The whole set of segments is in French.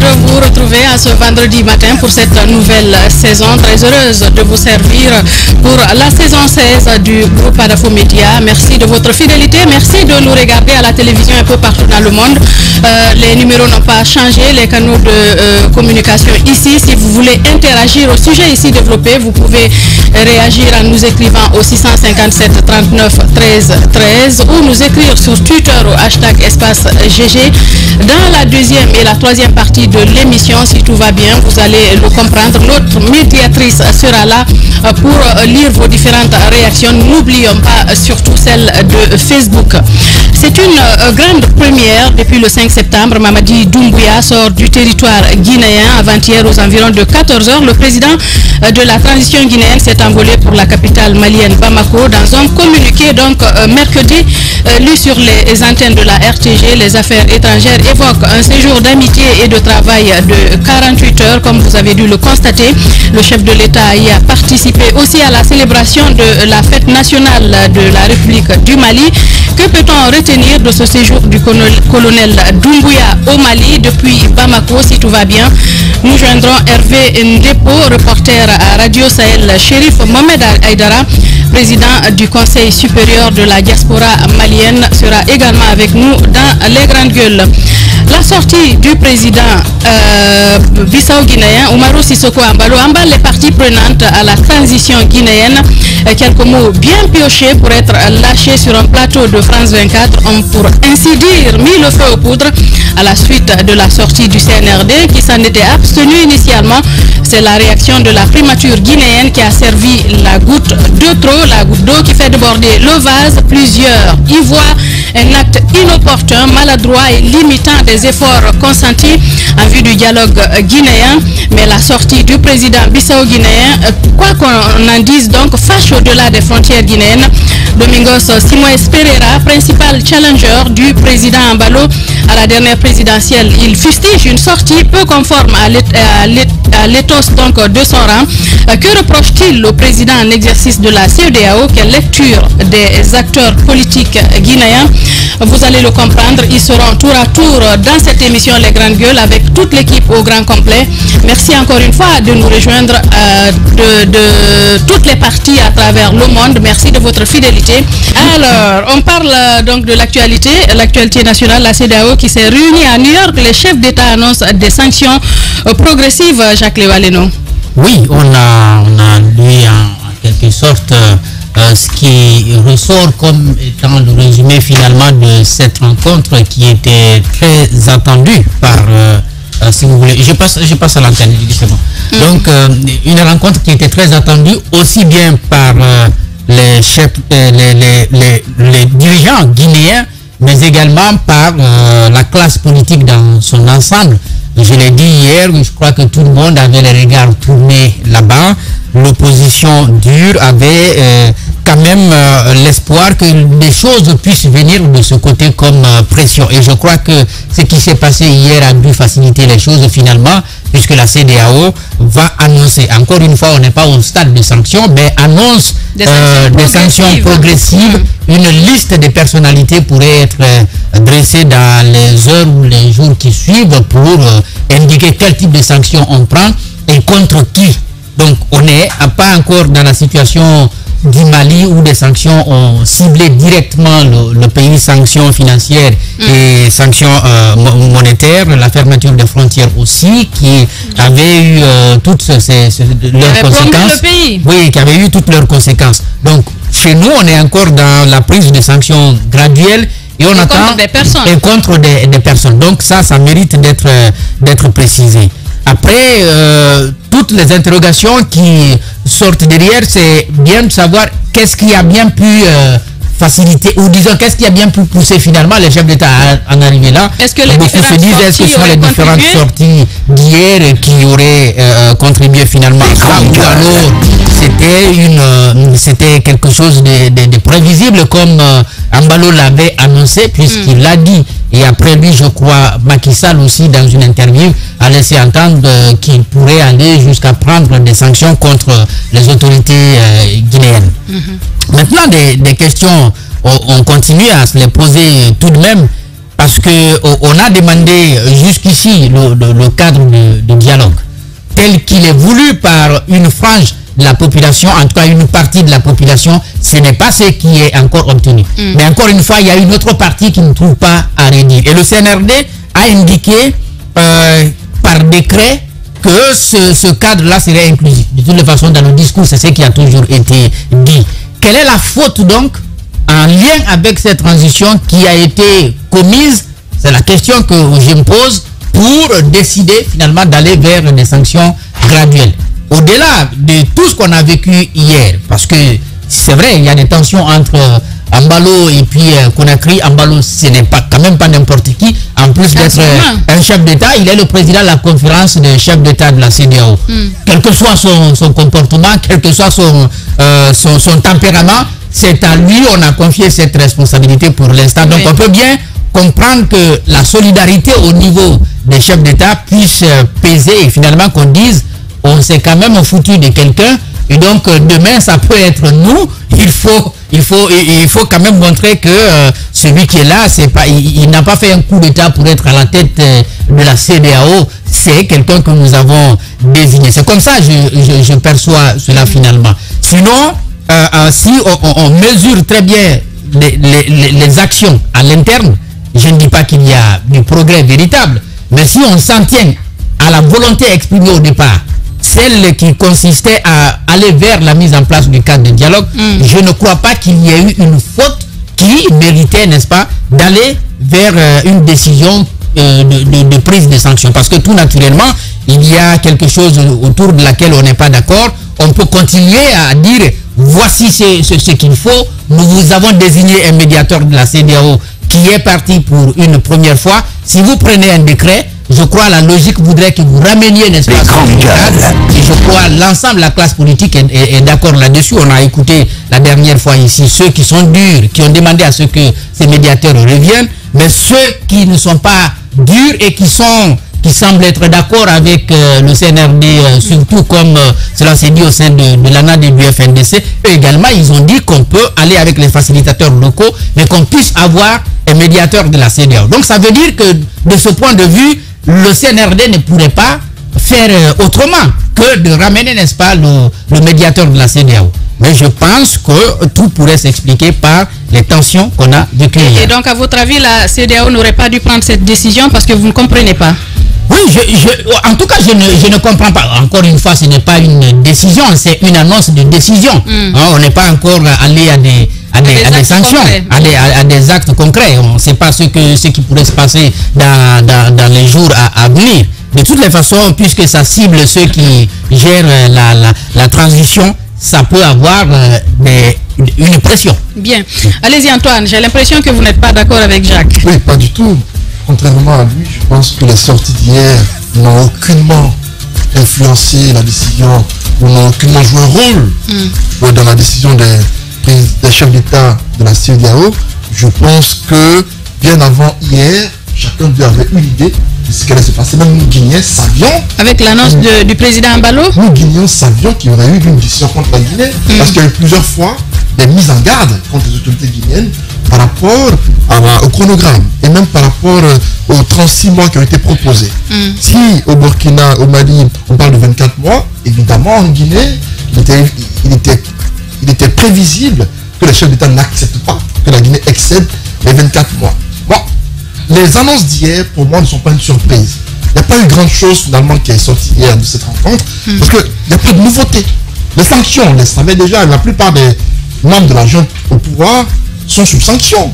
de vous retrouver à ce vendredi matin pour cette nouvelle saison. Très heureuse de vous servir pour la saison 16 du groupe Adafo Média. Merci de votre fidélité. Merci de nous regarder à la télévision un peu partout dans le monde. Les numéros n'ont pas changé. Les canaux de communication ici. Si vous voulez interagir au sujet ici développé, vous pouvez réagir en nous écrivant au 657 39 13 13 ou nous écrire sur Twitter au hashtag espace GG. Dans la deuxième et la troisième partie de l'émission, si tout va bien, vous allez le comprendre. Notre médiatrice sera là pour lire vos différentes réactions. N'oublions pas surtout celle de Facebook. C'est une grande première depuis le 5 septembre. Mamadi Doumbouya sort du territoire guinéen avant-hier aux environs de 14 h. Le président de la transition guinéenne s'est envolé pour la capitale malienne Bamako. Dans un communiqué donc mercredi lu sur les antennes de la RTG, les affaires étrangères évoquent un séjour d'amitié et de travail de 48 heures, comme vous avez dû le constater. Le chef de l'État y a participé aussi à la célébration de la fête nationale de la République du Mali. Que peut-on retenir de ce séjour du colonel Doumbouya au Mali depuis Bamako? Si tout va bien, nous joindrons Hervé Ndepo, reporter à Radio Sahel. Chérif Mohamed Aïdara, président du Conseil supérieur de la diaspora malienne, sera également avec nous dans les grandes gueules. La sortie du président bissau-guinéen Umaru Sissoko Embalo emballe les parties prenantes à la transition guinéenne. Quelques mots bien piochés pour être lâchés sur un plateau de France 24 ont pour ainsi dire mis le feu aux poudres à la suite de la sortie du CNRD qui s'en était abstenu initialement. C'est la réaction de la primature guinéenne qui a servi la goutte de trop, la goutte d'eau qui fait déborder le vase. Plusieurs y voient un acte inopportun, maladroit et limitant des efforts consentis en vue du dialogue guinéen. Mais la sortie du président bissau-guinéen, quoi qu'on en dise donc, fâche au-delà des frontières guinéennes. Domingos Simoes Pereira, principal challenger du président Embalo à la dernière présidentielle, il fustige une sortie peu conforme à l'éthos donc de son rang. Que reproche-t-il au président en exercice de la CEDEAO? Quelle lecture des acteurs politiques guinéens? Vous allez le comprendre, ils seront tour à tour dans cette émission Les Grandes Gueules avec toute l'équipe au grand complet. Merci encore une fois de nous rejoindre de toutes les parties à travers le monde. Merci de votre fidélité. Alors, on parle donc de l'actualité nationale, la CEDEAO qui s'est réunie à New York. Les chefs d'État annoncent des sanctions progressives, Jacques Lévaleno. Oui, on a lu en quelque sorte ce qui ressort comme étant le résumé finalement de cette rencontre qui était très attendue par, si vous voulez, je passe à l'antenne, justement. Donc, une rencontre qui était très attendue aussi bien par les chefs, les dirigeants guinéens, mais également par la classe politique dans son ensemble. Je l'ai dit hier, je crois que tout le monde avait les regards tournés là-bas. L'opposition dure avait quand même l'espoir que des choses puissent venir de ce côté comme pression. Et je crois que ce qui s'est passé hier a dû faciliter les choses finalement, puisque la CEDEAO va annoncer, encore une fois, on n'est pas au stade de sanctions, mais annonce des sanctions progressives. Une liste de personnalités pourrait être dressée dans les heures ou les jours qui suivent pour indiquer quel type de sanctions on prend et contre qui. Donc on n'est pas encore dans la situation du Mali où des sanctions ont ciblé directement le pays, sanctions financières et sanctions monétaires, la fermeture des frontières aussi, qui avait eu toutes leurs conséquences. Oui, qui avait eu toutes leurs conséquences. Donc chez nous, on est encore dans la prise de sanctions graduelles et on attend contre des personnes. Et contre des personnes. Donc ça mérite d'être précisé. Après, toutes les interrogations qui sortent derrière, c'est bien de savoir qu'est-ce qui a bien pu faciliter, ou disons, qu'est-ce qui a bien pu pousser finalement les chefs d'État à en arriver là. Est-ce que les différentes est-ce que ce sont les différentes sorties d'hier qui auraient contribué finalement à ça, ou alors c'était quelque chose de prévisible comme Embalo l'avait annoncé, puisqu'il l'a dit. Et après lui, je crois, Macky Sall aussi, dans une interview, a laissé entendre qu'il pourrait aller jusqu'à prendre des sanctions contre les autorités guinéennes. Maintenant, des questions, on continue à se les poser tout de même, parce parce qu'on a demandé jusqu'ici le cadre de dialogue tel qu'il est voulu par une frange de la population, en tout cas une partie de la population, ce n'est pas ce qui est encore obtenu. Mais encore une fois, il y a une autre partie qui ne trouve pas à redire. Et le CNRD a indiqué par décret que ce cadre-là serait inclusif. De toute façon, dans le discours, c'est ce qui a toujours été dit. Quelle est la faute donc en lien avec cette transition qui a été commise? C'est la question que je me pose pour décider finalement d'aller vers des sanctions graduelles. Au-delà de tout ce qu'on a vécu hier, parce que c'est vrai, il y a des tensions entre Ambalo et puis Conakry. Ambalo, ce n'est pas quand même pas n'importe qui. En plus d'être un chef d'État, il est le président de la conférence des chefs d'État de la CEDEAO. Quel que soit son comportement, quel que soit son tempérament, c'est à lui on a confié cette responsabilité pour l'instant. Donc on peut bien comprendre que la solidarité au niveau des chefs d'État puisse peser et finalement qu'on dise on s'est quand même foutu de quelqu'un et donc demain ça peut être nous. Il faut quand même montrer que celui qui est là, c'est pas, il n'a pas fait un coup d'État pour être à la tête de la CEDEAO. C'est quelqu'un que nous avons désigné. C'est comme ça je perçois cela finalement. Sinon, si on mesure très bien les actions à l'interne, je ne dis pas qu'il y a du progrès véritable, mais si on s'en tient à la volonté exprimée au départ, celle qui consistait à aller vers la mise en place du cadre de dialogue, je ne crois pas qu'il y ait eu une faute qui méritait, n'est-ce pas, d'aller vers une décision de prise de sanctions. Parce que tout naturellement, il y a quelque chose autour de laquelle on n'est pas d'accord. On peut continuer à dire, voici ce qu'il faut. Nous vous avons désigné un médiateur de la CEDEAO qui est parti pour une première fois. Si vous prenez un décret, je crois la logique voudrait que vous rameniez, n'est-ce pas, et je crois l'ensemble de la classe politique est d'accord là-dessus. On a écouté la dernière fois ici ceux qui sont durs, qui ont demandé à ce que ces médiateurs reviennent, mais ceux qui ne sont pas durs et qui semblent être d'accord avec le CNRD, surtout comme cela s'est dit au sein de l'ANAD et du FNDC, eux également, ils ont dit qu'on peut aller avec les facilitateurs locaux, mais qu'on puisse avoir un médiateur de la CEDEAO. Donc ça veut dire que de ce point de vue, le CNRD ne pourrait pas faire autrement que de ramener, n'est-ce pas, le médiateur de la CEDEAO. Mais je pense que tout pourrait s'expliquer par les tensions qu'on a vécues. Et donc, à votre avis, la CEDEAO n'aurait pas dû prendre cette décision parce que vous ne comprenez pas? Oui, en tout cas, je ne comprends pas. Encore une fois, ce n'est pas une décision, c'est une annonce de décision. On n'est pas encore allé à des sanctions, à des actes concrets. On ne sait pas ce qui pourrait se passer dans les jours à venir. De toutes les façons, puisque ça cible ceux qui gèrent la transition, ça peut avoir une pression. Bien. Allez-y Antoine, j'ai l'impression que vous n'êtes pas d'accord avec Jacques. Oui, pas du tout. Contrairement à lui, je pense que les sorties d'hier n'ont aucunement influencé la décision, ou n'ont aucunement joué un rôle dans la décision des chefs d'État de la CEDEAO. Je pense que bien avant hier, chacun d'eux avait une idée de ce qui allait se passer. Même nous, Guinéens, savions. Avec l'annonce du président Ambalo, nous, Guinéens, savions qu'il y aurait eu une décision contre la Guinée. Parce qu'il y a eu plusieurs fois des mises en garde contre les autorités guinéennes par rapport au chronogramme et même par rapport aux 36 mois qui ont été proposés. Si au Burkina, au Mali, on parle de 24 mois, évidemment en Guinée, il était prévisible que les chefs d'État n'acceptent pas que la Guinée excède les 24 mois. Bon, les annonces d'hier, pour moi, ne sont pas une surprise. Il n'y a pas eu grand chose finalement qui est sorti hier de cette rencontre, parce qu'il n'y a pas de nouveauté. Les sanctions, on les savait déjà, la plupart des membres de la junte au pouvoir sont sous sanction.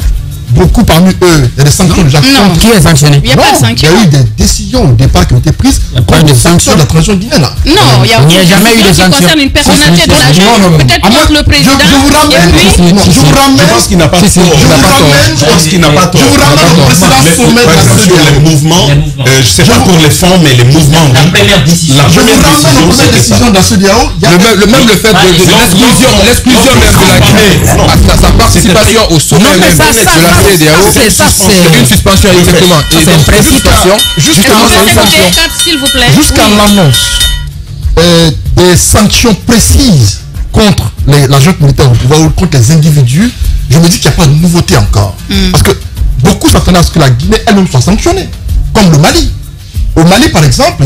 Beaucoup parmi eux, il y a des sanctions déjà. Non. Qui est sanctionné? Il n'y a pas de sanctions. Il y a eu des décisions au départ qui ont été prises contre des sanctions de la transition guinéenne. Non, il n'y a jamais eu de sanctions qui concernent une personnalité de la junte, peut-être contre le président. Je vous ramène, je pense qu'il n'a pas tort. Je pense qu'il n'a pas tort. Je vous ramène au précédent sommet de la CEDEAO. Les mouvements, je sais pas pour les fonds, mais les mouvements. La première décision de la CEDEAO, même le fait de l'exclusion même de la Guinée à sa participation au sommet même de la CEDEAO, c'est une suspension exactement. Et donc une suspension, justement c'est une sanction. S'il vous plaît. Jusqu'à l'annonce des sanctions précises contre la junte militaire au pouvoir ou contre les individus, je me dis qu'il n'y a pas de nouveauté encore. Parce que beaucoup s'attendaient à ce que la Guinée elle-même soit sanctionnée, comme le Mali. Au Mali, par exemple,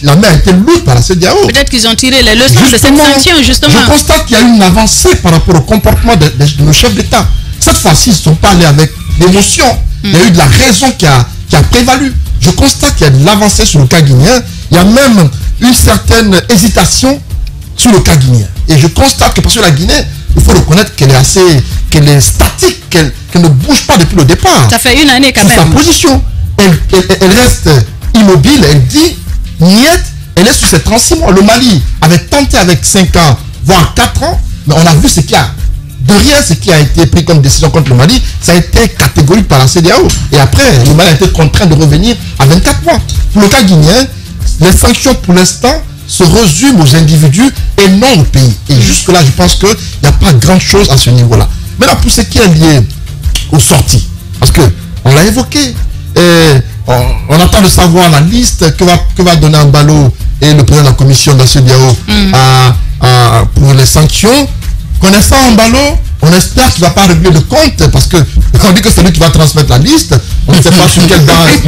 la main a été lourde par la CEDEAO. Peut-être qu'ils ont tiré les leçons de cette sanction, justement. Je constate qu'il y a eu une avancée par rapport au comportement de nos chefs d'État. Cette fois-ci, ils ne sont pas allés avec l'émotion. Il y a eu de la raison qui a prévalu. Je constate qu'il y a de l'avancée sur le cas guinéen. Il y a même une certaine hésitation sur le cas guinéen. Et je constate que parce que la Guinée, il faut reconnaître qu'elle est statique, qu'elle ne bouge pas depuis le départ. Ça fait une année quand même. Sa position. Elle reste immobile, elle dit niet, elle est sur ses 36 mois. Le Mali avait tenté avec 5 ans, voire 4 ans, mais on a vu ce qu'il y a. Derrière ce qui a été pris comme décision contre le Mali, ça a été catégorique par la CEDEAO. Et après, le Mali a été contraint de revenir à 24 mois. Pour le cas guinéen, les sanctions pour l'instant se résument aux individus et non au pays. Et jusque-là, je pense qu'il n'y a pas grand-chose à ce niveau-là. Maintenant, pour ce qui est lié aux sorties, parce qu'on l'a évoqué, on attend de savoir la liste que va donner Ambalo et le président de la commission de la CEDEAO pour les sanctions. Connaissant Ambalo, on espère qu'il ne va pas régler le compte parce que on dit que c'est lui qui va transmettre la liste. On ne sait pas sur quelle base.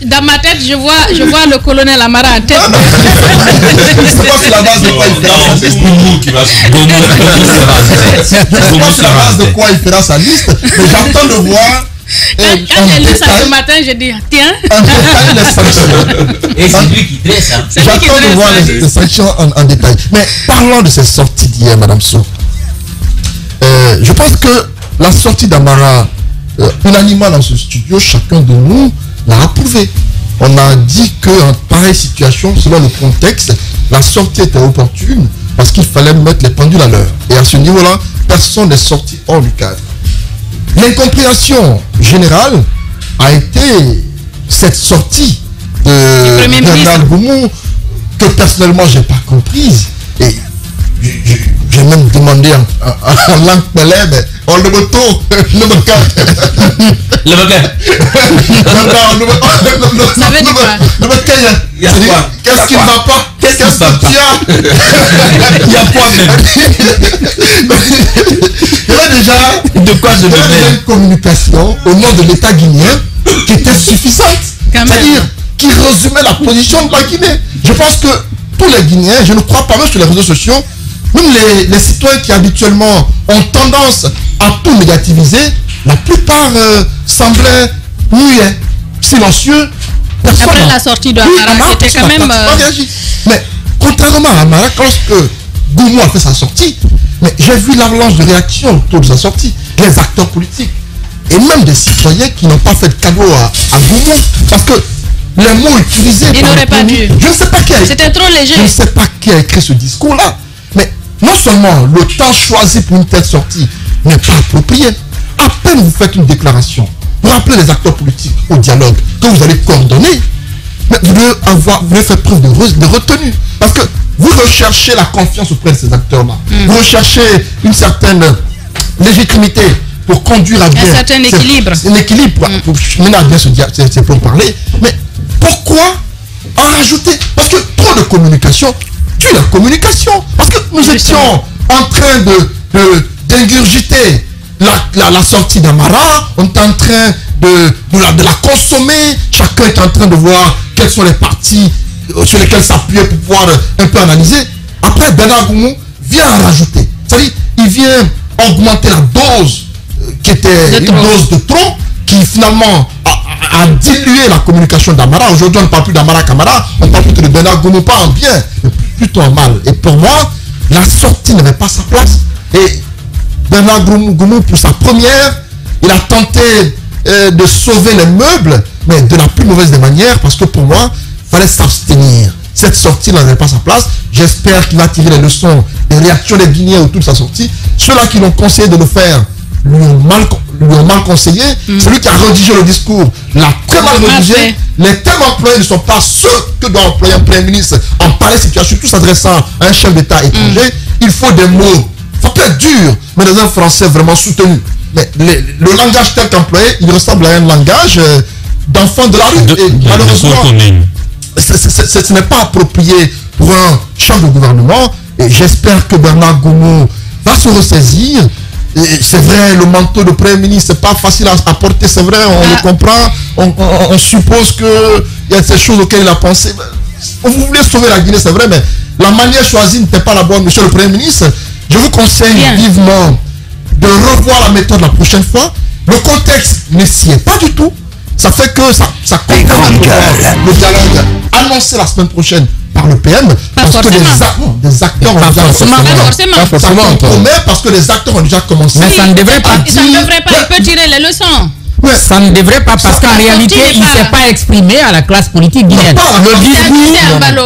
Dans ma tête, je vois le colonel Amara en tête. Je ne sais pas sur la base de quoi il fera sa liste. Je ne sais pas sur la base de quoi il fera sa liste, mais j'attends de voir. Quand j'ai lu ça ce matin, j'ai dit, tiens. Les sanctions. Et c'est lui qui dresse. Hein. J'attends de voir les sanctions en détail. Mais parlons de ces sorties d'hier, Madame Sow. Je pense que la sortie d'Amara, unanimement dans ce studio, chacun de nous l'a approuvé. On a dit qu'en pareille situation, selon le contexte, la sortie était opportune parce qu'il fallait mettre les pendules à l'heure. Et à ce niveau-là, personne n'est sorti hors du cadre. L'incompréhension générale a été cette sortie de Bernard Goumou que personnellement je n'ai pas comprise. Et j'ai même demandé en langue pelée, mais on le moto, le moto. Ça veut dire quoi? Qu'est-ce qui ne va pas? Qu'est-ce que tu as? Il y a quoi même? Il y avait déjà de quoi je une communication au nom de l'État guinéen qui était suffisante. C'est-à-dire qui résumait la position de la Guinée. Je pense que tous les Guinéens, je ne crois pas même sur les réseaux sociaux, même les citoyens qui habituellement ont tendance à tout négativiser, la plupart semblaient muets, silencieux. Après la sortie de Amara, c'était quand même... Mais contrairement à Amara, lorsque Goumou a fait sa sortie, mais j'ai vu l'avalanche de réactions autour de sa sortie, les acteurs politiques et même des citoyens qui n'ont pas fait de cadeau à Goumou, parce que les mots utilisés il n'aurait pas dû. Je ne sais pas qui a écrit. C'était trop léger. Je ne sais pas qui a écrit ce discours-là, mais non seulement le temps choisi pour une telle sortie n'est pas approprié, à peine vous faites une déclaration pour appeler les acteurs politiques au dialogue que vous allez coordonner, mais vous devez faire preuve de retenue. Parce que vous recherchez la confiance auprès de ces acteurs-là. Vous recherchez une certaine légitimité pour conduire à bien. Un certain équilibre. Un équilibre pour mener à bien c'est pour parler. Mais pourquoi en rajouter? Parce que trop de communication tue la communication. Parce que nous étions en train d'ingurgiter la sortie d'Amara, on est en train de la consommer, chacun est en train de voir quelles sont les parties sur lesquelles s'appuyer pour pouvoir un peu analyser. Après, Bernard Goumou vient en rajouter. C'est-à-dire, il vient augmenter la dose qui était une dose de trop, qui finalement a dilué la communication d'Amara. Aujourd'hui, on ne parle plus d'Amara qu'Amara, on parle plutôt de Bernard Goumou, pas en bien, mais plutôt en mal. Et pour moi, la sortie n'avait pas sa place. Et Bernard Goumou, pour sa première, il a tenté de sauver les meubles, mais de la plus mauvaise des manières, parce que pour moi, il fallait s'abstenir. Cette sortie n'avait pas sa place. J'espère qu'il va tirer les leçons des réactions des Guinéens autour de sa sortie. Ceux-là qui l'ont conseillé de le faire lui ont mal conseillé. Celui qui a rédigé le discours l'a très mal rédigé. Les thèmes employés ne sont pas ceux que doit employer un Premier ministre en pareille situation, surtout s'adressant à un chef d'État étranger. Il faut des mots, ça peut être dur, mais dans un français vraiment soutenu. Mais le langage tel qu'employé, il ressemble à un langage d'enfant de la rue. Et malheureusement, ce n'est pas approprié pour un chef de gouvernement. Et j'espère que Bernard Goumou va se ressaisir c'est vrai, le manteau de Premier ministre, c'est pas facile à porter, c'est vrai, on le comprend. On suppose qu'il y a ces choses auxquelles il a pensé. Vous voulez sauver la Guinée, c'est vrai, mais la manière choisie n'était pas la bonne, monsieur le Premier ministre. Je vous conseille vivement de revoir la méthode la prochaine fois. Le contexte ne s'y est pas du tout. Ça fait que ça comprend le dialogue annoncé la semaine prochaine par le PM. Parce que des acteurs ont déjà parce que les acteurs ont déjà commencé. Mais ça ne devrait pas. Ça ne devrait pas. Il peut tirer les leçons. Ça ne devrait pas, parce qu'en réalité, il ne s'est pas exprimé à la classe politique guinéenne.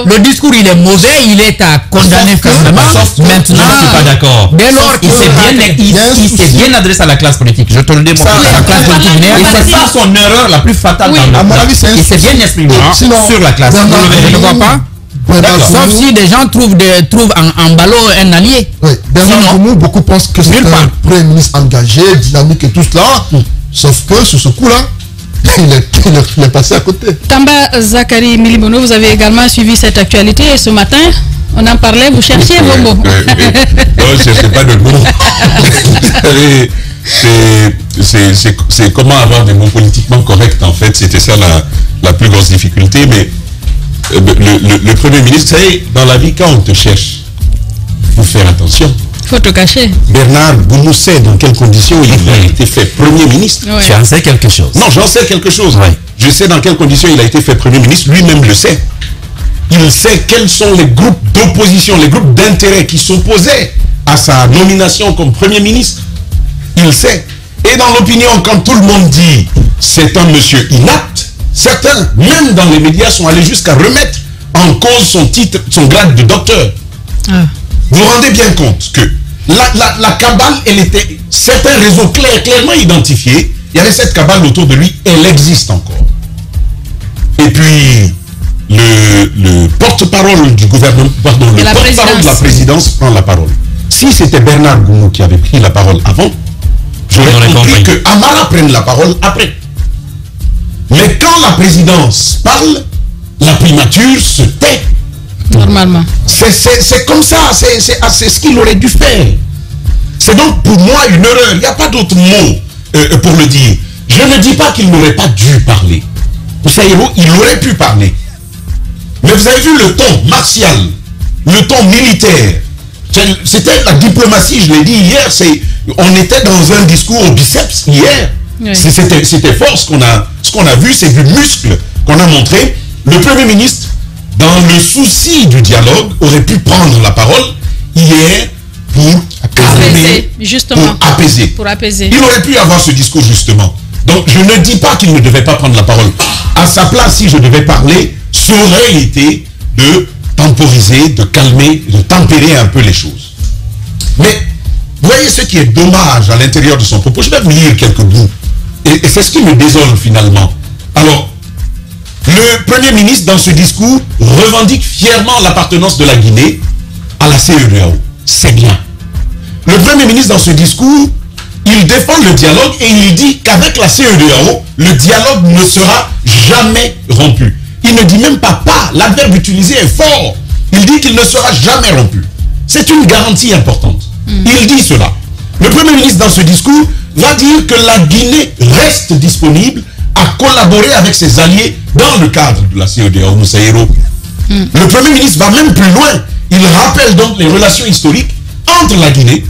Le discours, il est mauvais, il est à condamner fermement. Maintenant, je ne suis pas d'accord. Dès lors il s'est bien adressé à la classe politique. Je te le démontre. La classe politique guinéenne. Et c'est ça son erreur la plus fatale. À mon avis, il s'est bien exprimé sur la classe. Je ne vois pas. Sauf si des gens trouvent en ballot un allié. Oui, Bernard Goumou, beaucoup pensent que c'est un Premier ministre engagé, dynamique et tout cela. Sauf que sur ce coup-là, il est passé à côté. Tamba Zakari Milimono, vous avez également suivi cette actualité et ce matin, on en parlait, vous cherchiez vos mots. Non, je ne cherchais pas de mots. C'est comment avoir des mots politiquement corrects, en fait. C'était ça la plus grosse difficulté. Mais le Premier ministre, c'est dans la vie, quand on te cherche, il faut faire attention. Il faut te cacher. Bernard Goumou sait dans quelles conditions il a été fait Premier ministre. Ouais. Tu en sais quelque chose? Non, j'en sais quelque chose. Ouais. Je sais dans quelles conditions il a été fait Premier ministre. Lui-même le sait. Il sait quels sont les groupes d'opposition, les groupes d'intérêt qui s'opposaient à sa nomination comme Premier ministre. Il sait. Et dans l'opinion, quand tout le monde dit c'est un monsieur inapte, certains, même dans les médias, sont allés jusqu'à remettre en cause son titre, son grade de docteur. Vous vous rendez bien compte que la cabale, elle était, certains réseaux clairement identifiés, il y avait cette cabale autour de lui, elle existe encore. Et puis, le porte-parole du gouvernement, pardon, le porte-parole de la présidence prend la parole. Si c'était Bernard Goumou qui avait pris la parole avant, j'aurais compris que Amara prenne la parole après. Mais quand la présidence parle, la primature se tait. Normalement. C'est comme ça, c'est ce qu'il aurait dû faire. C'est donc pour moi une erreur. Il n'y a pas d'autre mot pour le dire. Je ne dis pas qu'il n'aurait pas dû parler. Vous savez, il aurait pu parler. Mais vous avez vu le ton martial, le ton militaire. C'était la diplomatie, je l'ai dit hier. On était dans un discours au biceps hier. Oui. C'était fort ce qu'on a vu, c'est du muscle qu'on a montré. Le Premier ministre, dans le souci du dialogue, aurait pu prendre la parole hier pour calmer, pour apaiser. Il aurait pu avoir ce discours justement. Donc je ne dis pas qu'il ne devait pas prendre la parole. À sa place, si je devais parler, ça aurait été de temporiser, de calmer, de tempérer un peu les choses. Mais voyez ce qui est dommage à l'intérieur de son propos. Je vais vous lire quelques bouts. Et c'est ce qui me désole finalement. Alors, le Premier ministre, dans ce discours, revendique fièrement l'appartenance de la Guinée à la CEDEAO. C'est bien. Le Premier ministre, dans ce discours, il défend le dialogue et il dit qu'avec la CEDEAO, le dialogue ne sera jamais rompu. Il ne dit même pas. L'adverbe utilisé est fort. Il dit qu'il ne sera jamais rompu. C'est une garantie importante. Il dit cela. Le Premier ministre, dans ce discours, va dire que la Guinée reste disponible à collaborer avec ses alliés dans le cadre de la CEDEAO. Le Premier ministre va même plus loin. Il rappelle donc les relations historiques entre la Guinée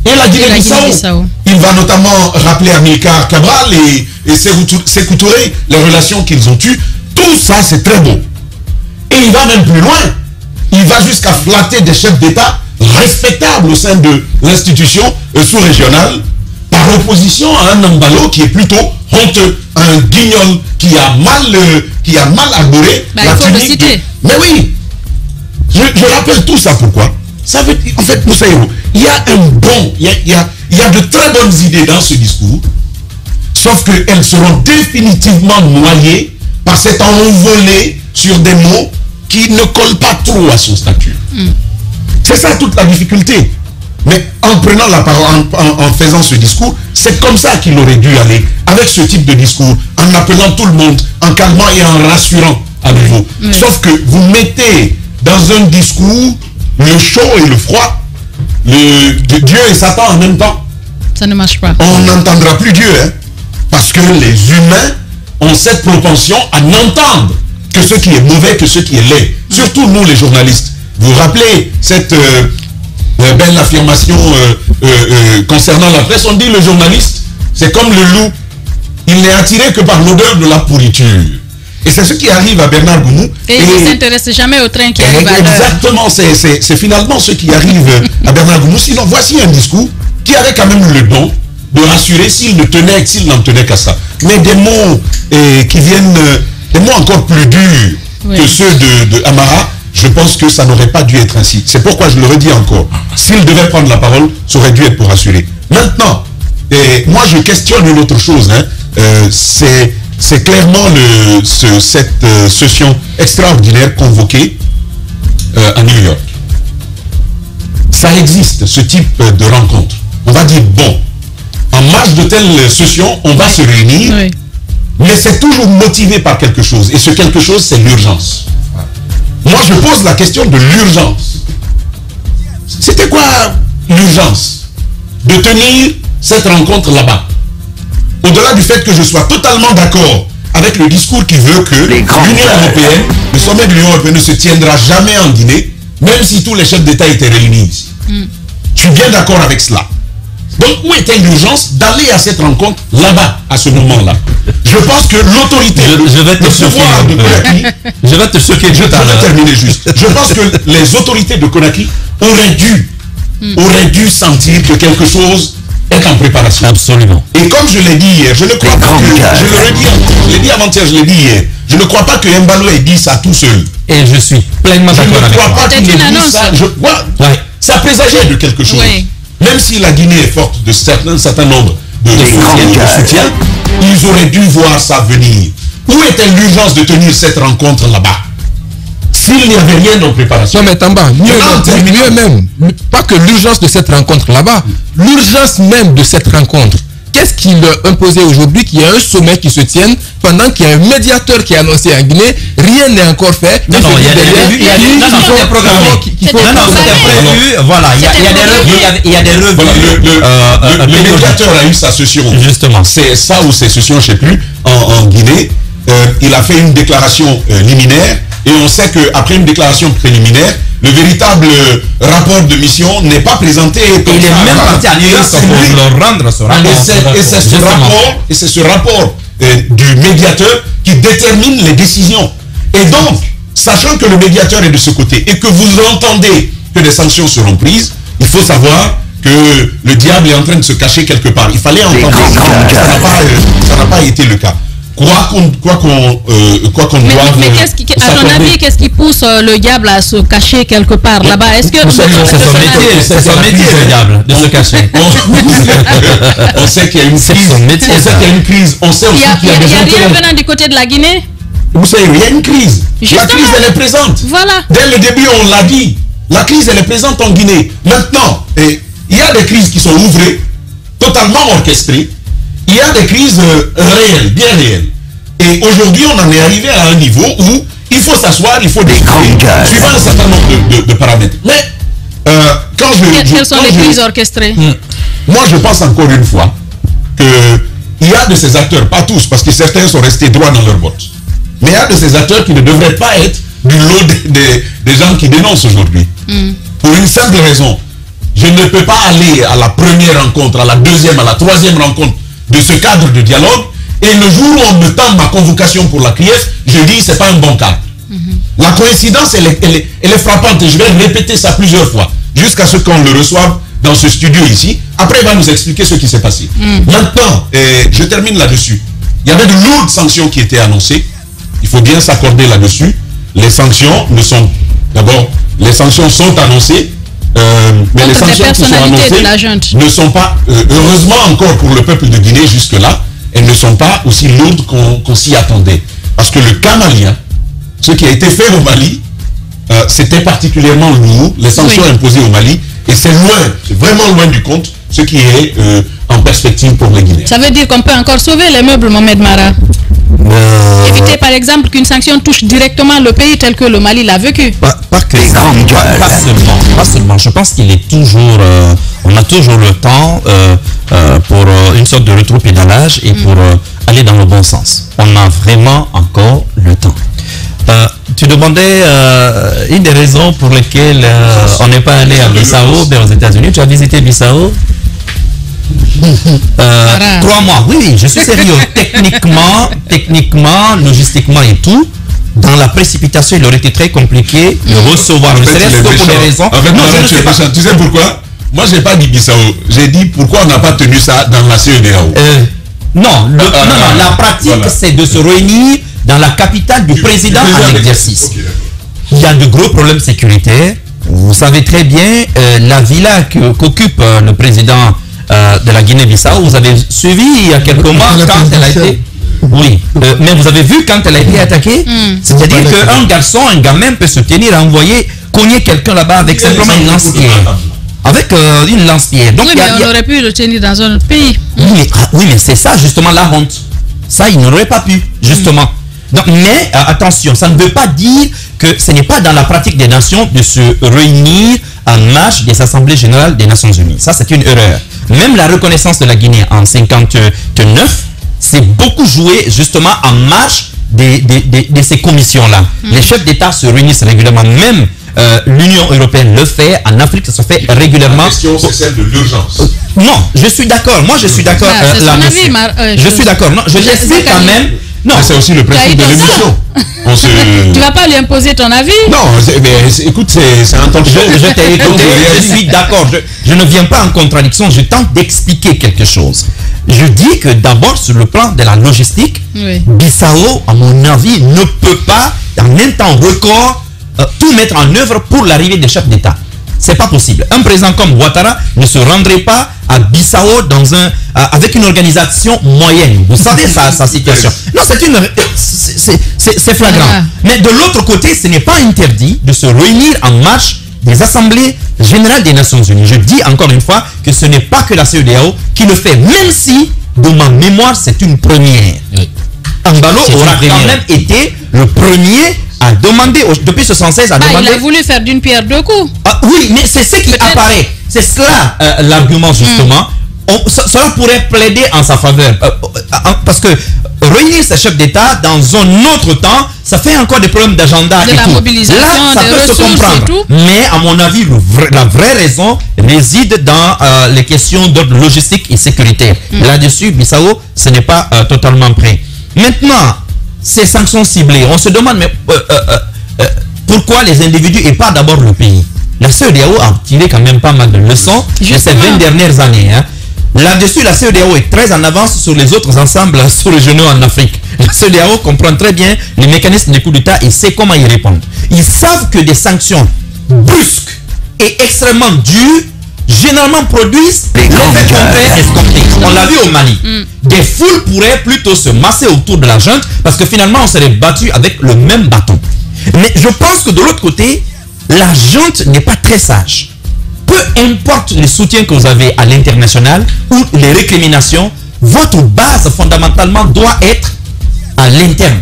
et la Guinée-Bissau. Il va notamment rappeler Amilcar Cabral et Sékou Touré, les relations qu'ils ont eues. Tout ça, c'est très beau. Et il va même plus loin. Il va jusqu'à flatter des chefs d'État respectables au sein de l'institution sous-régionale, par opposition à un Ambalo qui est plutôt honteux, un guignol qui a mal arboré la tunique. Mais oui, je rappelle tout ça. Pourquoi? Ça veut dire, en fait, Moussaïro, il y a il y a de très bonnes idées dans ce discours, sauf qu'elles seront définitivement noyées par cet envolé sur des mots qui ne collent pas trop à son statut. C'est ça toute la difficulté. Mais en prenant la parole, en faisant ce discours, c'est comme ça qu'il aurait dû aller, avec ce type de discours, en appelant tout le monde, en calmant et en rassurant à nouveau. Sauf que vous mettez dans un discours le chaud et le froid, Dieu et Satan en même temps. Ça ne marche pas. On n'entendra plus Dieu, hein, parce que les humains ont cette propension à n'entendre que ce qui est mauvais, que ce qui est laid. Surtout nous, les journalistes. Vous vous rappelez cette belle affirmation concernant la presse? On dit le journaliste, c'est comme le loup. Il n'est attiré que par l'odeur de la pourriture. Et c'est ce qui arrive à Bernard Goumou. Et il ne s'intéresse jamais au train qui arrive à l'heure. Exactement, c'est finalement ce qui arrive à Bernard Goumou. Sinon, voici un discours qui avait quand même le don de rassurer s'il n'en tenait qu'à ça. Mais des mots qui viennent, des mots encore plus durs que ceux de Amara, je pense que ça n'aurait pas dû être ainsi. C'est pourquoi je le redis encore. S'il devait prendre la parole, ça aurait dû être pour rassurer. Maintenant, moi je questionne une autre chose. C'est clairement cette session extraordinaire convoquée à New York. Ça existe, ce type de rencontre. On va dire, bon, en marge de telle session, on va se réunir, mais c'est toujours motivé par quelque chose. Et ce quelque chose, c'est l'urgence. Moi, je pose la question de l'urgence. C'était quoi l'urgence de tenir cette rencontre là-bas? Au-delà du fait que je sois totalement d'accord avec le discours qui veut que l'Union européenne, le sommet de l'Union européenne ne se tiendra jamais en Guinée, même si tous les chefs d'État étaient réunis ici. Je suis bien d'accord avec cela. Donc, où était l'urgence d'aller à cette rencontre là-bas, à ce moment-là? Je pense que l'autorité, je vais te choquer. Je vais terminer juste. Je pense que les autorités de Conakry auraient dû sentir que quelque chose est en préparation. Absolument. Et comme je l'ai dit hier, je ne crois pas que, je l'ai dit avant-hier, je l'ai dit hier, je ne crois pas que Mbalo ait dit ça tout seul. Et je suis pleinement d'accord avec toi. Je ne crois pas qu'il ait dit ça. Ça présageait de quelque chose. Même si la Guinée est forte de un certain nombre de soutiens, ils auraient dû voir ça venir. Où était l'urgence de tenir cette rencontre là-bas? S'il n'y avait rien en préparation. Non mais Tamba, mieux même, pas que l'urgence de cette rencontre là-bas, l'urgence même de cette rencontre. Qu'est-ce qui leur imposait aujourd'hui qu'il y a un sommet qui se tienne pendant qu'il y a un médiateur qui est annoncé en Guinée, rien n'est encore fait. Non, il y a des programmes qui sont prévus. Voilà, il y a des revues. Le médiateur a eu sa session. Justement. C'est ça ou ses sessions, je ne sais plus, en Guinée. Il a fait une déclaration liminaire. Et on sait qu'après une déclaration préliminaire, le véritable rapport de mission n'est pas présenté. Il est même parti à New York pour leur rendre ce rapport. Et c'est ce rapport du médiateur qui détermine les décisions. Et donc, sachant que le médiateur est de ce côté et que vous entendez que des sanctions seront prises, il faut savoir que le diable est en train de se cacher quelque part. Il fallait entendre ça n'a pas été le cas. Quoi qu'on doive. Mais à ton avis, qu'est-ce qui pousse le diable à se cacher quelque part là-bas? Est-ce que c'est son métier, le diable, de se cacher. On sait qu'il y a une crise. On sait aussi qu'il y a des gens. Il n'y a rien venant du côté de la Guinée. Vous savez, il y a une crise. La crise, elle est présente. Voilà. Dès le début, on l'a dit. La crise, elle est présente en Guinée. Maintenant, il y a des crises qui sont ouvrées, totalement orchestrées. Il y a des crises réelles, bien réelles. Et aujourd'hui, on en est arrivé à un niveau où il faut s'asseoir, il faut discuter, suivant un certain nombre de paramètres. Mais, quelles sont les crises orchestrées? Moi, je pense encore une fois qu'il y a de ces acteurs, pas tous, parce que certains sont restés droits dans leurs bottes, mais il y a de ces acteurs qui ne devraient pas être du lot des gens qui dénoncent aujourd'hui. Pour une simple raison. Je ne peux pas aller à la première rencontre, à la deuxième, à la troisième rencontre de ce cadre de dialogue, et le jour où on me tend ma convocation pour la CRIEF, je dis c'est pas un bon cadre. La coïncidence, elle est frappante, et je vais répéter ça plusieurs fois, jusqu'à ce qu'on le reçoive dans ce studio ici. Après, il va nous expliquer ce qui s'est passé. Maintenant, je termine là-dessus. Il y avait de lourdes sanctions qui étaient annoncées. Il faut bien s'accorder là-dessus. Les sanctions ne sont... D'abord, les sanctions sont annoncées, mais les sanctions qui sont annoncées ne sont pas, heureusement encore pour le peuple de Guinée jusque-là, elles ne sont pas aussi lourdes qu'on s'y attendait. Parce que le cas malien, ce qui a été fait au Mali, c'était particulièrement lourd, les sanctions imposées au Mali, et c'est loin, c'est vraiment loin du compte, ce qui est en perspective pour les Guinéens. Ça veut dire qu'on peut encore sauver les meubles, Mohamed Mara. Éviter par exemple qu'une sanction touche directement le pays tel que le Mali l'a vécu. Pas seulement. Je pense qu'il est toujours, on a toujours le temps pour une sorte de rétropédalage et pour aller dans le bon sens. On a vraiment encore le temps. Tu demandais une des raisons pour lesquelles on n'est pas allé à Bissau, mais aux États-Unis. Tu as visité Bissau? 3 mois, oui, je suis sérieux. Techniquement, logistiquement et tout, dans la précipitation, il aurait été très compliqué de recevoir. En fait, pour des raisons. En fait, tu sais pourquoi? Moi, j'ai pas dit Bissau. J'ai dit pourquoi on n'a pas tenu ça dans la CEDEAO. Non, la pratique, c'est de se réunir dans la capitale du président en exercice. Il y a de gros problèmes sécuritaires. Vous savez très bien, la villa qu'occupe le président de la Guinée-Bissau, vous avez suivi il y a quelques mois quand elle a été... Oui, mais vous avez vu quand elle a été attaquée? C'est-à-dire qu'un garçon, un gamin peut se tenir à envoyer, cogner quelqu'un là-bas avec simplement une lance-pierre. Avec une lance-pierre. Oui, mais on aurait pu le tenir dans un autre pays. Oui, mais c'est ça justement la honte. Ça, il n'aurait pas pu, justement. Donc, mais attention, ça ne veut pas dire que ce n'est pas dans la pratique des nations de se réunir en marge des assemblées générales des Nations Unies. Ça, c'est une erreur. Même la reconnaissance de la Guinée en 1959, c'est beaucoup joué justement en marge de ces commissions-là. Les chefs d'État se réunissent régulièrement. Même l'Union européenne le fait. En Afrique, ça se fait régulièrement. La question, c'est celle de l'urgence. Non, je suis d'accord. Moi, je suis d'accord là-dessus. Je suis d'accord. Non, je l'explique quand même. Non, c'est aussi le principe de l'émission. Tu vas pas lui imposer ton avis? Non, mais écoute, c'est un temps de show. Je t'ai écouté, je suis d'accord. Je ne viens pas en contradiction, je tente d'expliquer quelque chose. Je dis que d'abord, sur le plan de la logistique, Bissau, à mon avis, ne peut pas, en un temps record, tout mettre en œuvre pour l'arrivée des chefs d'État. C'est pas possible. Un président comme Ouattara ne se rendrait pas à Bissau avec une organisation moyenne. Vous savez sa situation. Non, c'est flagrant. Mais de l'autre côté, ce n'est pas interdit de se réunir en marche des assemblées générales des Nations Unies. Je dis encore une fois que ce n'est pas que la CEDEAO qui le fait, même si, de ma mémoire, c'est une première. Ambalo aura quand même été le premier à demander, depuis 1976, à demander... Il a voulu faire d'une pierre deux coups. Oui, mais c'est ce qui apparaît. C'est cela l'argument, justement. Cela pourrait plaider en sa faveur. Parce que réunir ces chefs d'État dans un autre temps, ça fait encore des problèmes d'agenda et tout. Mobilisation, là, ça peut se comprendre. Mais à mon avis, la vraie raison réside dans les questions d'ordre logistique et sécuritaire. Là-dessus, Bissau, ce n'est pas totalement prêt. Maintenant, ces sanctions ciblées, on se demande mais pourquoi les individus et pas d'abord le pays. La CEDEAO a tiré quand même pas mal de leçons de ces 20 dernières années. Là-dessus, la CEDEAO est très en avance sur les autres ensembles sous-régionaux en Afrique. La CEDEAO comprend très bien les mécanismes des coups d'État et sait comment y répondre. Ils savent que des sanctions brusques et extrêmement dures généralement produisent l'effet contraire escompté. On l'a vu au Mali. Des foules pourraient plutôt se masser autour de la junte parce que finalement on serait battu avec le même bâton. Mais je pense que de l'autre côté, la junte n'est pas très sage. Peu importe les soutiens que vous avez à l'international ou les récriminations, votre base fondamentalement doit être à l'interne.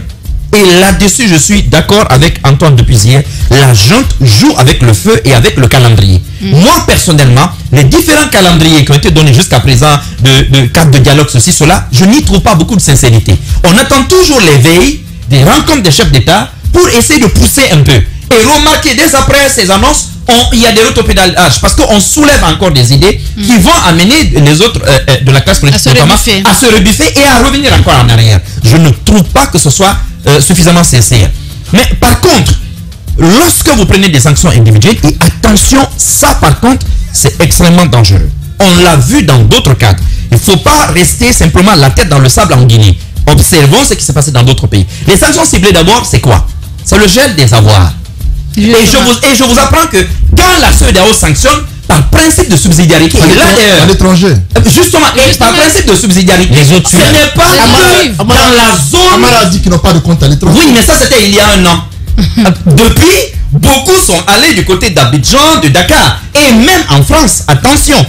Et là-dessus, je suis d'accord avec Antoine Depuisière. La junte joue avec le feu et avec le calendrier. Moi, personnellement, les différents calendriers qui ont été donnés jusqu'à présent, de cadre de dialogue, ceci, cela, je n'y trouve pas beaucoup de sincérité. On attend toujours l'éveil des rencontres des chefs d'État pour essayer de pousser un peu. Et remarquez, dès après ces annonces, il y a des rotopédalages parce qu'on soulève encore des idées qui vont amener les autres de la classe politique notamment à se rebuffer et à revenir encore en arrière. Je ne trouve pas que ce soit suffisamment sincère. Mais par contre, lorsque vous prenez des sanctions individuelles, et attention, ça par contre, c'est extrêmement dangereux. On l'a vu dans d'autres cadres. Il ne faut pas rester simplement la tête dans le sable en Guinée. Observons ce qui s'est passé dans d'autres pays. Les sanctions ciblées d'abord, c'est quoi? C'est le gel des avoirs. Et je vous apprends que quand la CEDEAO sanctionne, par principe de subsidiarité, à l'étranger. Justement, et par principe de subsidiarité, ce n'est pas dans la zone... Amara a dit qu'ils n'ont pas de compte à l'étranger. Oui, mais ça c'était il y a un an. Depuis, beaucoup sont allés du côté d'Abidjan, de Dakar, et même en France, attention,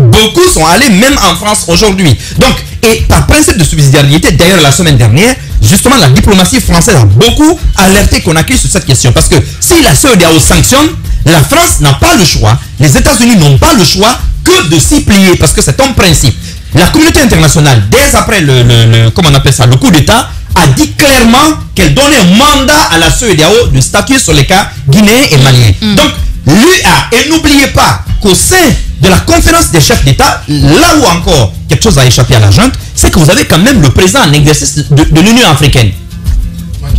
Beaucoup sont allés même en France aujourd'hui. Donc, et par principe de subsidiarité, d'ailleurs la semaine dernière, justement la diplomatie française a beaucoup alerté Conakry sur cette question. Parce que si la CEDEAO sanctionne, la France n'a pas le choix, les États-Unis n'ont pas le choix que de s'y plier, parce que c'est un principe. La communauté internationale, dès après comment on appelle ça, le coup d'État, a dit clairement qu'elle donnait un mandat à la CEDEAO de statuer sur les cas guinéens et maliens. Donc, l'UA, et n'oubliez pas qu'au sein de la conférence des chefs d'État, là où encore quelque chose a échappé à la junte, c'est que vous avez quand même le président en exercice de l'Union africaine.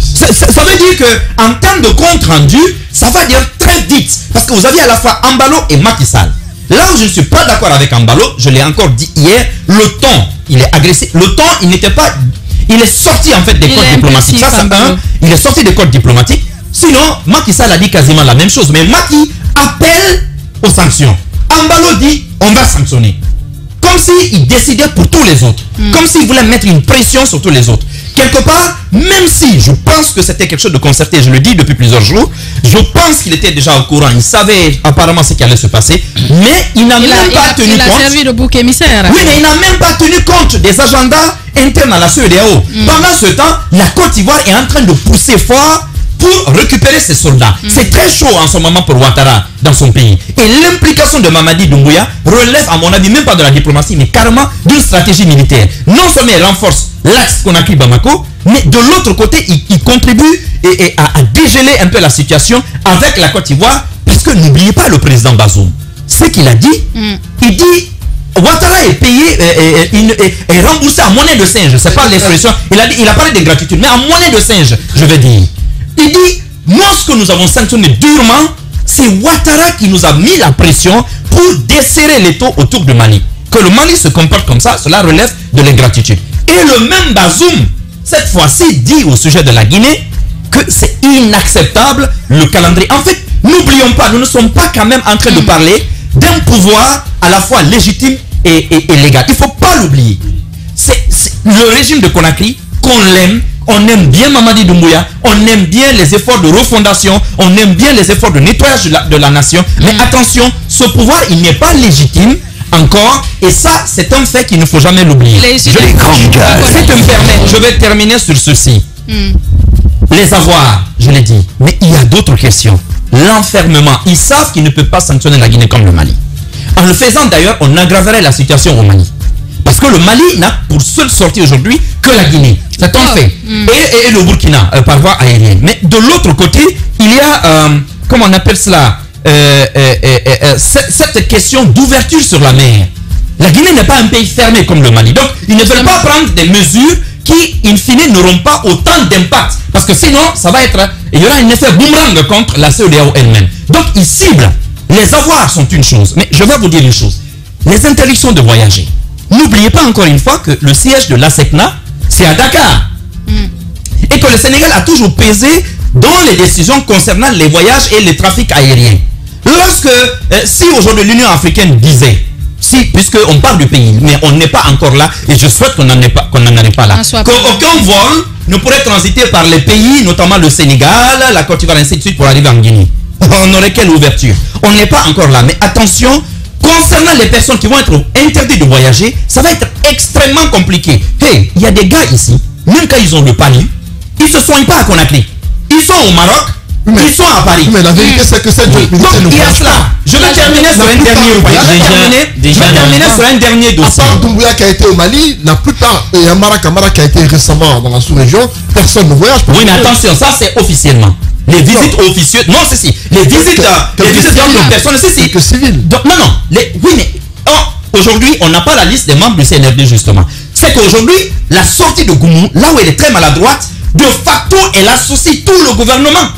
Ça veut dire que en termes de compte rendu, ça va dire très vite. Parce que vous aviez à la fois Ambalo et Macky Sall. Là où je ne suis pas d'accord avec Ambalo, je l'ai encore dit hier, le ton, il est agressif. Le ton, il n'était pas... Il est sorti en fait des codes diplomatiques. Ça, c'est un. Il est sorti des codes diplomatiques. Sinon, Macky Sall a dit quasiment la même chose. Mais Macky appelle aux sanctions. Ambalo dit, on va sanctionner. Comme s'il décidait pour tous les autres. Comme s'il voulait mettre une pression sur tous les autres. Quelque part, même si je pense que c'était quelque chose de concerté, je le dis depuis plusieurs jours, je pense qu'il était déjà au courant, il savait apparemment ce qui allait se passer, mais il n'a même pas tenu compte. Il a servi de bouc émissaire. Oui, mais il n'a même pas tenu compte des agendas internes à la CEDEAO. Pendant ce temps, la Côte d'Ivoire est en train de pousser fort pour récupérer ses soldats. C'est très chaud en ce moment pour Ouattara dans son pays. Et l'implication de Mamadi Doumbouya relève, à mon avis, même pas de la diplomatie, mais carrément d'une stratégie militaire. Non seulement il renforce l'axe Conakry-Bamako, mais de l'autre côté, il contribue à dégeler un peu la situation avec la Côte d'Ivoire, parce que n'oubliez pas le président Bazoum. Ce qu'il a dit, il dit Ouattara est payé et remboursé en monnaie de singe. C'est pas l'expression. Il a parlé d'ingratitude, mais en monnaie de singe, je vais dire. Il dit, moi ce que nous avons sanctionné durement, c'est Ouattara qui nous a mis la pression pour desserrer les taux autour du Mali. Que le Mali se comporte comme ça, cela relève de l'ingratitude. Et le même Bazoum, cette fois-ci, dit au sujet de la Guinée que c'est inacceptable le calendrier. En fait, n'oublions pas, nous ne sommes pas quand même en train de parler d'un pouvoir à la fois légitime et légal. Il ne faut pas l'oublier. C'est le régime de Conakry, qu'on l'aime. On aime bien Mamadi Doumbouya, on aime bien les efforts de refondation, on aime bien les efforts de nettoyage de la nation. Mais attention, ce pouvoir, il n'est pas légitime encore. Et ça, c'est un fait qu'il ne faut jamais l'oublier. Si tu me permets, je vais terminer sur ceci. Les avoirs, je l'ai dit. Mais il y a d'autres questions. L'enfermement, ils savent qu'ils ne peuvent pas sanctionner la Guinée comme le Mali. En le faisant d'ailleurs, on aggraverait la situation au Mali. Parce que le Mali n'a pour seule sortie aujourd'hui que la Guinée. C'est un fait. Et le Burkina par voie aérienne. Mais de l'autre côté, il y a, comment on appelle cela, cette question d'ouverture sur la mer. La Guinée n'est pas un pays fermé comme le Mali. Donc, ils ne veulent pas prendre des mesures qui, in fine, n'auront pas autant d'impact. Parce que sinon, ça va être, il y aura un effet boomerang contre la CEDEAO elle-même. Donc, ils ciblent. Les avoirs sont une chose. Mais je vais vous dire une chose. Les interdictions de voyager. N'oubliez pas encore une fois que le siège de l'ASECNA, c'est à Dakar. Et que le Sénégal a toujours pesé dans les décisions concernant les voyages et les trafics aériens. Lorsque, si aujourd'hui l'Union africaine disait, puisqu'on parle du pays, mais on n'est pas encore là, et je souhaite qu'on n'en arrive pas là, qu'aucun vol ne pourrait transiter par les pays, notamment le Sénégal, la Côte d'Ivoire, ainsi de suite, pour arriver en Guinée. On n'aurait quelle ouverture? On n'est pas encore là, mais attention, concernant les personnes qui vont être interdites de voyager, ça va être extrêmement compliqué. Hey, il y a des gars ici, même quand ils ont le palu, ils ne se soignent pas à Conakry. Ils sont au Maroc, ils sont à Paris. Mais la vérité, c'est que cette donc il y a cela. Je vais terminer sur un dernier point. Je vais terminer sur un dernier dossier. À part Doumbouya qui a été au Mali, la plupart, et Amara Kamara qui a été récemment dans la sous-région, personne ne voyage. Oui, mais attention, ça c'est officiellement. Les visites officieuses, non, c'est si. Les visites de personnes, c'est si. Que civil. Non, oui, mais aujourd'hui, on n'a pas la liste des membres du CNRD justement. C'est qu'aujourd'hui, la sortie de Goumou, là où elle est très maladroite, de facto, elle associe tout le gouvernement.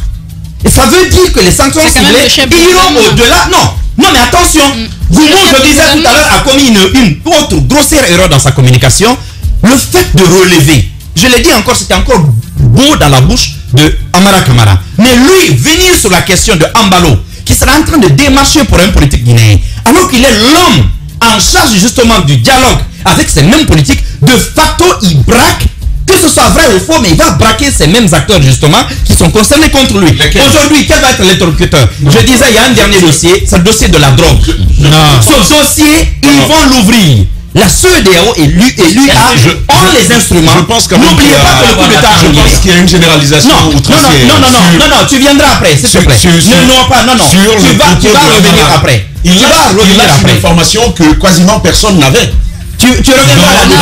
Et ça veut dire que les sanctions ciblées iront au-delà. Non, mais attention. Goumou, je disais tout à l'heure, a commis une autre grossière erreur dans sa communication. Le fait de relever, je l'ai dit encore, c'était encore beau dans la bouche de Amara Kamara. Mais lui, venir sur la question de Ambalo, qui sera en train de démarcher pour un politique guinéen, alors qu'il est l'homme en charge justement du dialogue avec ces mêmes politiques, de facto, il braque, que ce soit vrai ou faux, mais il va braquer ces mêmes acteurs justement qui sont concernés contre lui. Aujourd'hui, quel va être l'interlocuteur? Je disais, il y a un dernier dossier, c'est le dossier de la drogue. Ce dossier, ils vont l'ouvrir. La CEDEAO et l'UA ont les instruments. Je pense n'oubliez pas que le coup d'État je pense qu'il y a une généralisation outrancière. Non, tu viendras après, s'il te plaît. Tu vas revenir après. Il a une information que quasiment personne n'avait. Tu reviendras là-dessus.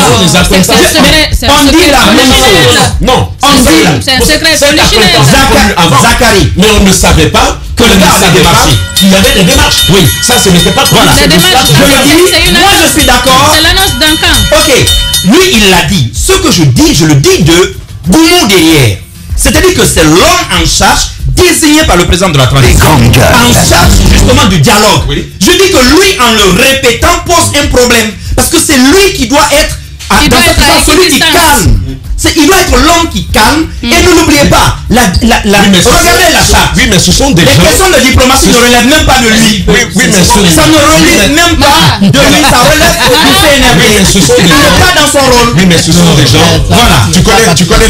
On dit la même chose. Non, c'est un secret Zachary. Mais on ne savait pas que le gars avait démarché. Il y avait des démarches. Oui, ça ce n'était pas voilà. Les démarches, moi je suis d'accord. C'est l'annonce d'un camp. Ok, lui il l'a dit. Ce que je dis, je le dis de Goumou derrière. C'est-à-dire que c'est l'homme en charge désigné par le président de la transition, en charge justement du dialogue. Oui. Je dis que lui, en le répétant, pose un problème. Parce que c'est lui qui doit être, celui qui calme. Il doit être l'homme qui calme. Et ne l'oubliez pas, regardez la charte. Oui, mais ce sont des les questions de diplomatie ne relèvent même pas de lui. Oui, mais ça ne relève même pas de lui. Ça relève du CNRD. Il n'est pas dans son rôle. Oui, mais ce sont des gens. Voilà. Tu connais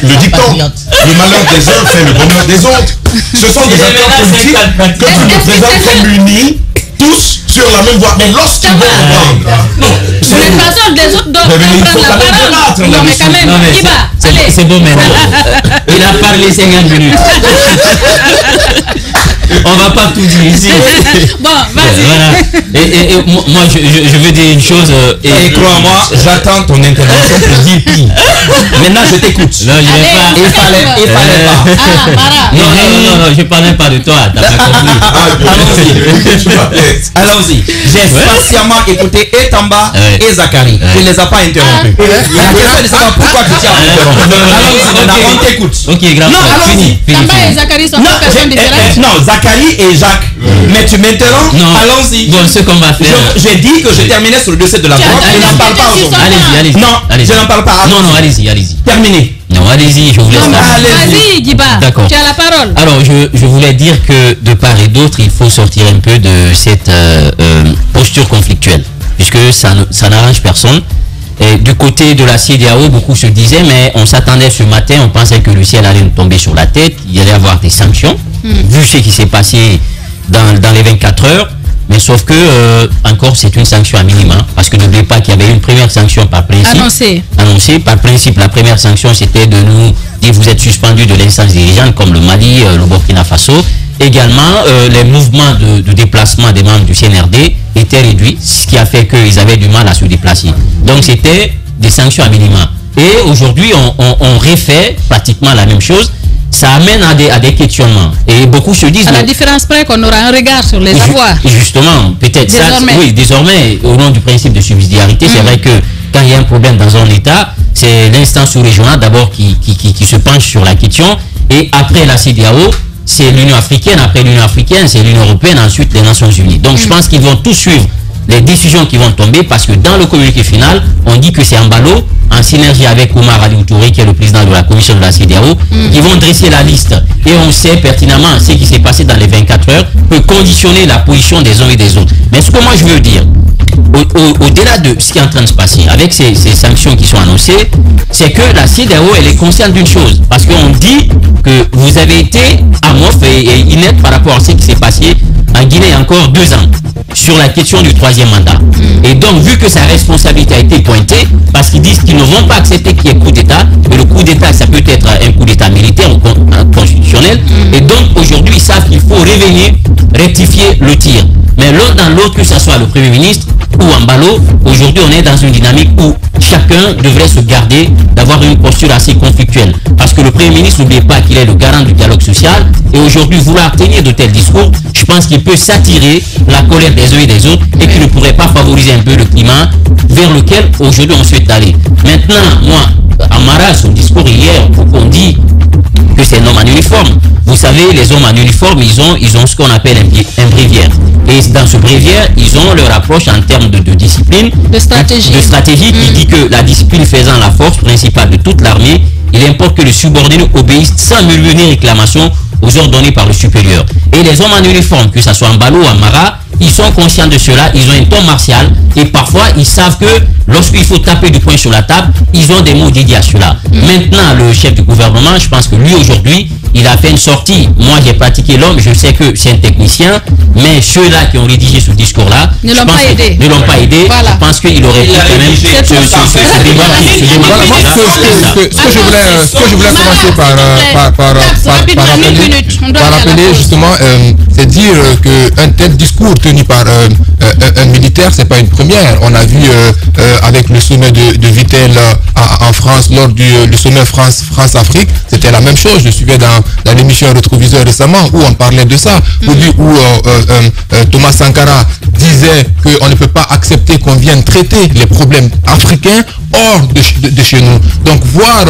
le dicton. Le malheur des uns fait le bonheur des autres. Ce sont des acteurs politiques que tu ne présentes comme unis, tous sur la même voie. Mais lorsqu'ils vont entendre, de toute façon, des autres doivent prendre la parole. Non, mais quand même, c'est bon maintenant. Il a parlé 50 minutes. On va pas tout dire ici. Bon, vas-y. Voilà. Et moi, je veux dire une chose. Et crois-moi, j'attends ton intervention pour dire pire. Maintenant, je t'écoute. Non, je vais pas. Il fallait pas. Ah, Mara. Non, je parlais pas de toi. T'as pas compris. Allons-y. J'ai patiemment écouté et Tamba et Zachary. Tu ne les as pas interrompus. La question est de savoir pourquoi tu t'as interrompu. Allons-y, on t'écoute. Ok, grave. Non, allons-y. Tamba et Zachary sont deux personnes différentes. Non, Zachary et Jacques. Mais tu m'interromps. Allons-y. Bon, ce qu'on va faire. J'ai dit que je terminais sur le dossier de la drogue. Je n'en parle pas aujourd'hui. Allez-y. Non, je n'en parle pas. Non, allez-y. Terminé. Non, allez-y, je vous laisse. Vas-y, Guiba. D'accord. Tu as la parole. Alors, je voulais dire que de part et d'autre, il faut sortir un peu de cette posture conflictuelle, puisque ça n'arrange personne. Et du côté de la CEDEAO, beaucoup se disaient, mais on s'attendait ce matin, on pensait que le ciel allait nous tomber sur la tête, il y allait avoir des sanctions, vu ce qui s'est passé dans les 24 heures. Mais sauf que, encore, c'est une sanction à minima. Parce que n'oubliez pas qu'il y avait une première sanction par principe. Annoncée. Par principe, la première sanction, c'était de nous dire vous êtes suspendu de l'instance dirigeante, comme le Mali, le Burkina Faso. Également, les mouvements de déplacement des membres du CNRD étaient réduits, ce qui a fait qu'ils avaient du mal à se déplacer. Donc, c'était des sanctions à minima. Et aujourd'hui, on refait pratiquement la même chose. Ça amène à des questionnements. Et beaucoup se disent... À la différence près qu'on aura un regard sur les avoirs. Justement, peut-être ça. Oui, désormais, au nom du principe de subsidiarité, c'est vrai que quand il y a un problème dans un État, c'est l'instance sous-régionale d'abord qui se penche sur la question. Et après la CEDEAO, c'est l'Union africaine. Après l'Union africaine, c'est l'Union européenne. Ensuite, les Nations unies. Donc, je pense qu'ils vont tous suivre les décisions qui vont tomber parce que dans le communiqué final, on dit que c'est Ambalo, en synergie avec Omar Ali Touré, qui est le président de la commission de la CEDEAO, qui vont dresser la liste. Et on sait pertinemment ce qui s'est passé dans les 24 heures peut conditionner la position des uns et des autres. Mais ce que moi je veux dire, au-delà de ce qui est en train de se passer, avec ces sanctions qui sont annoncées, c'est que la CEDEAO, elle est consciente d'une chose. Parce qu'on dit que vous avez été amorphe et inerte par rapport à ce qui s'est passé en Guinée il y a encore 2 ans sur la question du 3e mandat. Et donc, vu que sa responsabilité a été pointée, parce qu'ils disent qu'ils ne vont pas accepter qu'il y ait coup d'État, mais le coup d'État, ça peut être un coup d'État militaire ou constitutionnel. Et donc, aujourd'hui, ils savent qu'il faut revenir, rectifier le tir. Mais l'un dans l'autre, que ce soit le Premier ministre ou Ambalo, aujourd'hui, on est dans une dynamique où chacun devrait se garder d'avoir une posture assez conflictuelle. Parce que le Premier ministre, n'oubliez pas qu'il est le garant du dialogue social. Et aujourd'hui, vouloir tenir de tels discours, je pense qu'il peut s'attirer la colère des uns et des autres et qu'il ne pourrait pas favoriser un peu le climat vers lequel aujourd'hui on souhaite aller. Maintenant, moi, Amara, son discours hier, on dit que c'est un homme en uniforme. Vous savez, les hommes en uniforme, ils ont ce qu'on appelle un bréviaire. Et dans ce bréviaire, ils ont leur approche en termes de discipline, de stratégie qui dit que la discipline faisant la force principale de toute l'armée, il importe que le subordonné obéisse sans murmurer réclamation aux ordres donnés par le supérieur. Et les hommes en uniforme, que ce soit Ambalo ou Amara, ils sont conscients de cela, ils ont un ton martial et parfois ils savent que lorsqu'il faut taper du poing sur la table, ils ont des mots dédiés à cela. Maintenant, le chef du gouvernement, je pense que lui aujourd'hui, il a fait une sortie. Moi, j'ai pratiqué l'homme, je sais que c'est un technicien, mais ceux-là qui ont rédigé ce discours-là, ne l'ont pas aidé. Je pense qu'il aurait pu quand même se démarquer. Ce que je voulais commencer par rappeler justement, c'est dire qu'un tel discours tenu par un militaire, c'est pas une première. On a vu avec le sommet de Vittel en France, lors du sommet France-Afrique, c'était la même chose. Je suivais dans l'émission Rétroviseur récemment où on parlait de ça, où Thomas Sankara disait qu'on ne peut pas accepter qu'on vienne traiter les problèmes africains hors de chez nous. Donc voir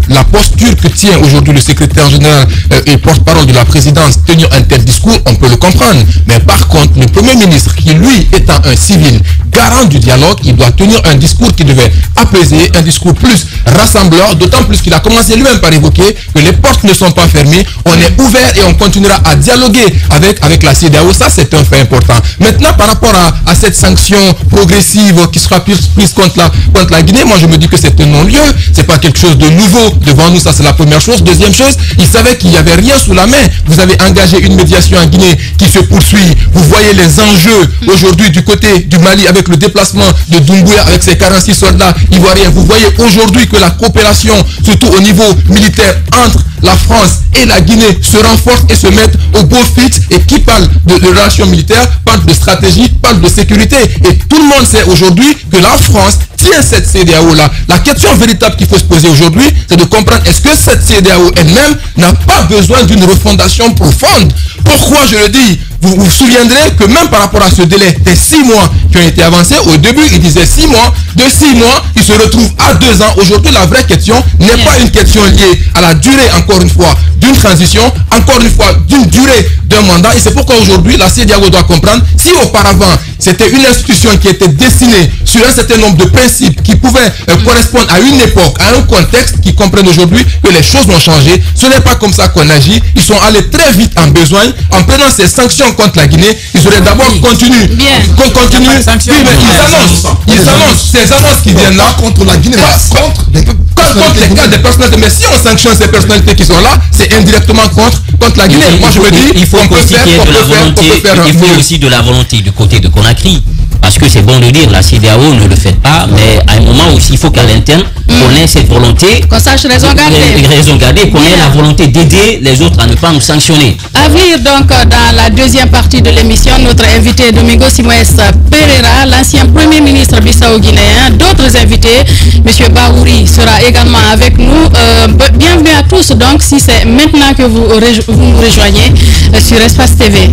la posture que tient aujourd'hui le secrétaire général et porte-parole de la présidence tenir un tel discours, on peut le comprendre. Mais par contre, le Premier ministre, qui lui étant un civil, garant du dialogue, il doit tenir un discours qui devait apaiser, un discours plus rassembleur, d'autant plus qu'il a commencé lui-même par évoquer que les portes ne sont pas fermées, on est ouvert et on continuera à dialoguer avec la CEDEAO. Ça, c'est un fait important. Maintenant, par rapport à cette sanction progressive qui sera prise contre la Guinée, moi je me dis que c'est un non-lieu, c'est pas quelque chose de nouveau devant nous, ça c'est la première chose. Deuxième chose, il savait qu'il n'y avait rien sous la main. Vous avez engagé une médiation en Guinée qui se poursuit. Vous voyez les enjeux aujourd'hui du côté du Mali avec le déplacement de Doumbouya avec ses 46 soldats ivoiriens. Vous voyez aujourd'hui que la coopération, surtout au niveau militaire, entre la France et la Guinée se renforce et se mettent au beau fixe. Et qui parle de relations militaires, parle de stratégie, parle de sécurité. Et tout le monde sait aujourd'hui que la France tient cette CEDEAO-là. La question véritable qu'il faut se poser aujourd'hui, c'est de comprendre est-ce que cette CEDEAO elle-même n'a pas besoin d'une refondation profonde. Pourquoi je le dis? Vous vous souviendrez que même par rapport à ce délai des 6 mois qui ont été avancés, au début il disait 6 mois, de 6 mois il se retrouve à 2 ans. Aujourd'hui la vraie question n'est pas une question liée à la durée, encore une fois, d'une transition, encore une fois d'une durée d'un mandat. Et c'est pourquoi aujourd'hui la CEDEAO doit comprendre, si auparavant c'était une institution qui était dessinée sur un certain nombre de principes qui pouvaient correspondre à une époque, à un contexte, qui comprennent aujourd'hui que les choses ont changé. Ce n'est pas comme ça qu'on agit. Ils sont allés très vite en besogne. En prenant ces sanctions contre la Guinée, ils auraient d'abord continué. Qu'on continue. Oui, mais ils annoncent ces annonces qui viennent là contre la Guinée, contre les cas des personnalités. Mais si on sanctionne ces personnalités qui sont là, c'est indirectement contre la Guinée. Moi je me dis, il faut aussi qu'il y ait de la volonté. Il faut aussi de la volonté du côté de Conakry. Parce que c'est bon de dire, la CEDEAO ne le fait pas, mais à un moment aussi, il faut qu'à l'interne, qu'on ait cette volonté. Qu'on sache raison garder. Qu'on ait la volonté d'aider les autres à ne pas nous sanctionner. À venir donc dans la deuxième partie de l'émission, notre invité Domingo Simoes Pereira, l'ancien Premier ministre bissau-guinéen. D'autres invités, M. Bahouri sera également avec nous. Bienvenue à tous donc, si c'est maintenant que vous nous rejoignez sur Espace TV.